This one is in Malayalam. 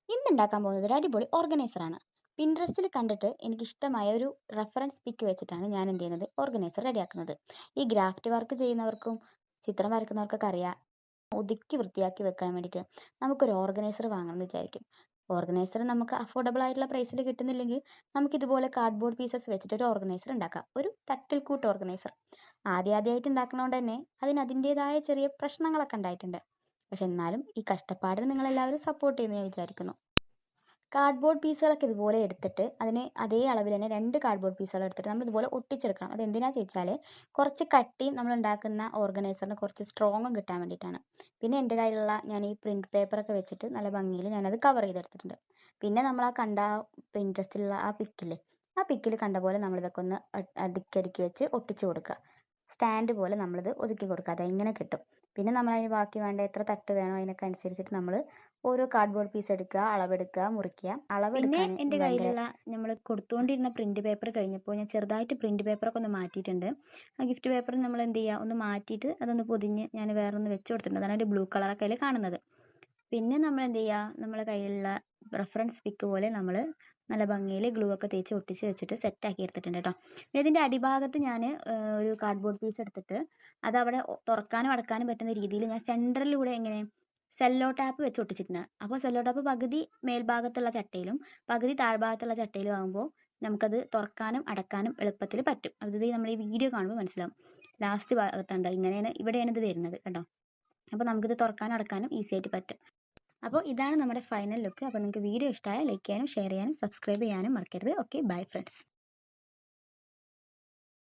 ഇന്ന് ഉണ്ടാക്കാൻ പോകുന്നത് ഒരു അടിപൊളി ഓർഗനൈസർ ആണ്. പിൻട്രസ്റ്റിൽ കണ്ടിട്ട് എനിക്ക് ഇഷ്ടമായ ഒരു റെഫറൻസ് പിക്ക് വെച്ചിട്ടാണ് ഞാൻ എന്ത് ചെയ്യുന്നത് ഓർഗനൈസർ റെഡിയാക്കുന്നത്. ഈ ഗ്രാഫ്റ്റ് വർക്ക് ചെയ്യുന്നവർക്കും ചിത്രം വരയ്ക്കുന്നവർക്കൊക്കെ അറിയാം, ഒതുക്കി വൃത്തിയാക്കി വെക്കാൻ വേണ്ടിയിട്ട് നമുക്കൊരു ഓർഗനൈസർ വാങ്ങണം എന്ന് വിചാരിക്കും. ഓർഗനൈസർ നമുക്ക് അഫോർഡബിൾ ആയിട്ടുള്ള പ്രൈസിൽ കിട്ടുന്നില്ലെങ്കിൽ നമുക്ക് ഇതുപോലെ കാർഡ്ബോർഡ് പീസസ് വെച്ചിട്ട് ഒരു ഓർഗനൈസർ ഉണ്ടാക്കാം. ഒരു തട്ടിൽക്കൂട്ട് ഓർഗനൈസർ. ആദ്യമായിട്ട് ഉണ്ടാക്കുന്നതുകൊണ്ട് തന്നെ അതിന് അതിൻ്റെതായ ചെറിയ പ്രശ്നങ്ങളൊക്കെ ഉണ്ടായിട്ടുണ്ട്. പക്ഷെ എന്നാലും ഈ കഷ്ടപ്പാടിന് നിങ്ങൾ എല്ലാവരും സപ്പോർട്ട് ചെയ്യുന്നു ഞാൻ വിചാരിക്കുന്നു. കാർഡ്ബോർഡ് പീസുകളൊക്കെ ഇതുപോലെ എടുത്തിട്ട് അതിന് അതേ അളവിൽ തന്നെ 2 കാർഡ്ബോർഡ് പീസുകൾ എടുത്തിട്ട് നമ്മൾ ഇതുപോലെ ഒട്ടിച്ചെടുക്കണം. അത് എന്തിനാ ചോദിച്ചാൽ കുറച്ച് കട്ടിയും നമ്മൾ ഉണ്ടാക്കുന്ന ഓർഗനൈസറിന് കുറച്ച് സ്ട്രോങ്ങും കിട്ടാൻ വേണ്ടിയിട്ടാണ്. പിന്നെ എൻ്റെ കയ്യിലുള്ള ഞാൻ ഈ പ്രിന്റ് പേപ്പറൊക്കെ വെച്ചിട്ട് നല്ല ഭംഗിയിൽ ഞാനത് കവർ ചെയ്തെടുത്തിട്ടുണ്ട്. പിന്നെ നമ്മൾ ആ കണ്ട പിൻട്രസ്റ്റിലുള്ള ആ പിക്കില്ലേ, ആ പിക്കിൽ കണ്ട പോലെ നമ്മൾ ഇതൊക്കെ ഒന്ന് അടുക്കി വെച്ച് ഒട്ടിച്ചു കൊടുക്കുക. സ്റ്റാൻഡ് പോലെ നമ്മളിത് ഒതുക്കി കൊടുക്കുക. അത് ഇങ്ങനെ കിട്ടും. പിന്നെ നമ്മൾ അതിന് ബാക്കി വേണ്ട എത്ര തട്ട് വേണോ അതിനൊക്കെ അനുസരിച്ചിട്ട് നമ്മൾ ഓരോ കാർഡ്ബോർഡ് പീസ് എടുക്കുക, അളവെടുക്കുക, മുറിക്കുക. പിന്നെ എൻ്റെ കയ്യിലുള്ള നമ്മൾ കൊടുത്തുകൊണ്ടിരുന്ന പ്രിന്റ് പേപ്പർ കഴിഞ്ഞപ്പോൾ ഞാൻ ചെറുതായിട്ട് പ്രിന്റ് പേപ്പറൊക്കെ ഒന്ന് മാറ്റിയിട്ടുണ്ട്. ആ ഗിഫ്റ്റ് പേപ്പർ നമ്മൾ എന്ത് ചെയ്യുക, ഒന്ന് മാറ്റിയിട്ട് അതൊന്ന് പൊതിഞ്ഞ് ഞാൻ വേറെ ഒന്ന് വെച്ച് കൊടുത്തിട്ടുണ്ട്. അതാണ് ഒരു ബ്ലൂ കളറൊക്കെ അതിൽ കാണുന്നത്. പിന്നെ നമ്മൾ എന്ത് ചെയ്യുക, നമ്മളെ കയ്യിലുള്ള റെഫറൻസ് പിക്ക് പോലെ നമ്മൾ നല്ല ഭംഗിയിൽ ഗ്ലൂ ഒക്കെ തേച്ച് ഒട്ടിച്ച് വെച്ചിട്ട് സെറ്റ് ആക്കി എടുത്തിട്ടുണ്ട് കേട്ടോ. പിന്നെ ഇതിൻ്റെ അടിഭാഗത്ത് ഞാൻ ഒരു കാർഡ്ബോർഡ് പീസ് എടുത്തിട്ട് അത് അവിടെ തുറക്കാനും അടക്കാനും പറ്റുന്ന രീതിയിൽ ഞാൻ സെൻറ്ററിലൂടെ എങ്ങനെ സെല്ലോ ടാപ്പ് വെച്ച് ഒട്ടിച്ചിട്ടുണ്ട്. അപ്പോൾ സെല്ലോ ടാപ്പ് പകുതി മേൽഭാഗത്തുള്ള ചട്ടയിലും പകുതി താഴ്ഭാഗത്തുള്ള ചട്ടയിലും ആകുമ്പോൾ നമുക്കത് തുറക്കാനും അടക്കാനും എളുപ്പത്തിൽ പറ്റും. അത് നമ്മൾ ഈ വീഡിയോ കാണുമ്പോൾ മനസ്സിലാവും. ലാസ്റ്റ് ഭാഗത്തുണ്ട് ഇങ്ങനെയാണ്, ഇവിടെയാണ് ഇത് വരുന്നത് കേട്ടോ. അപ്പോൾ നമുക്കിത് തുറക്കാനും അടക്കാനും ഈസി ആയിട്ട് പറ്റും. അപ്പോൾ ഇതാണ് നമ്മുടെ ഫൈനൽ ലുക്ക്. അപ്പോൾ നിങ്ങൾക്ക് വീഡിയോ ഇഷ്ടമായാൽ ലൈക്ക് ചെയ്യാനും ഷെയർ ചെയ്യാനും സബ്സ്ക്രൈബ് ചെയ്യാനും മറക്കരുത്. Okay, bye friends.